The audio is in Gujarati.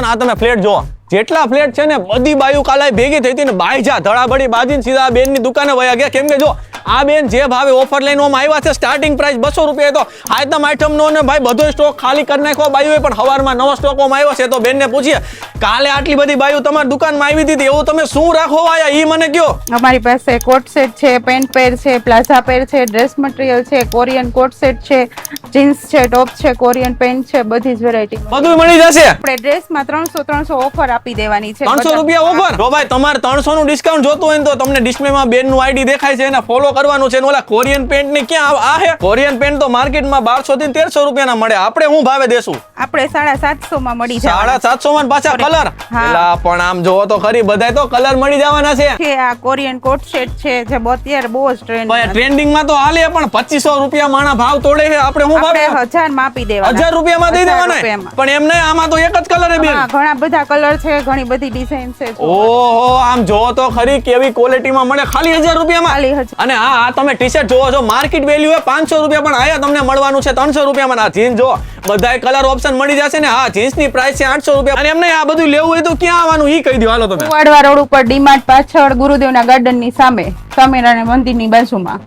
આ તમે ફ્લેટ જો, જેટલા ફ્લેટ છે ને બધી બાયુ કાલાય ભેગી થઈ હતી ને બાઈ જા ધડાબડી બાજીને સીધા બેન ની દુકાને વયા ગયા. કેમ કે જો આ બેન જે ભાવે ઓફર લઈને આવ્યા છે, સ્ટાર્ટિંગ પ્રાઇસ 200 રૂપિયા તો આઈટમ નો ને ભાઈ બધો સ્ટોક ખાલી કરી નાખ્યો બાયુએ. પણ હવારમાં નવો સ્ટોકમાં આવ્યો છે તો બેન ને પૂછીએ કાલે આટલી બધી બાયુ તમારી દુકાનમાં આવી હતી એવું તમે શું રાખો આયા ઈ મને કયો. અમારી પાસે કોટ સેટ છે, પેન્ટ પેર છે, પ્લાઝા પેર છે, ડ્રેસ મટીરિયલ છે, કોરિયન કોટ સેટ છે, જીન્સ છે, ટોપ છે, કોરિયન પેન્ટ છે, બધી જ વેરાયટી બધું મળી જશે. આપણે ડ્રેસમાં 300 ઓફર આપી દેવાની છે. 300 રૂપિયા ઓફર. જો ભાઈ તમારે 300 નું ડિસ્કાઉન્ટ જોતું હોય ને તો તમને ડિસ્પ્લેમાં બેન નું આઈડી દેખાય છે એને ફોલો કરવાનું છે. ઓલા કોરિયન પેન્ટ ને ક્યાં આ હે? કોરિયન પેન્ટ તો માર્કેટમાં 1200 થી 1300 રૂપિયાના મળે. આપણે હું ભાવે દેશું? આપણે 750 માં મળી જાય. 750 માં પાછા કલર. એલા પણ આમ જોવો તો ખરી બધાય તો કલર મળી જવાના છે. આ કોરિયન કોટ સેટ છે જે અત્યારે બહુ જ ટ્રેન્ડિંગ માં તો હાલે પણ 2500 રૂપિયા માણા ભાવ તોડે છે. આપણે હું ભાવે? 1000 માં આપી દેવાના. 1000 રૂપિયામાં દઈ દેવાના. પણ એમ નહીં, આમાં તો એક જ કલર છે બેન. ઘણા બધા કલર છે, ઘણી બધી ડિઝાઇન છે. ઓહો આમ જોવો તો ખરી કેવી ક્વોલિટીમાં મળે ખાલી 1000 રૂપિયામાં. અને હા તમે ટી-શર્ટ જોવો છો માર્કેટ વેલ્યુ એ 500 રૂપિયા પણ આયા તમને મળવાનું છે 300 રૂપિયામાં. આ જીન્સ જો બધાય કલર ઓપ્શન મળી જશે ને. હા જીન્સ ની પ્રાઇસ છે 800 રૂપિયા. અને એમને આ બધું લેવું હોય તો ક્યાં આવવાનું ઈ કહી દો હાલો તમે. વાડવા રોડ ઉપર ડીમાર્ટ પાછળ ગુરુદેવના ગાર્ડન ની સામે સ્વામિનારાયણ મંદિર ની બાજુમાં.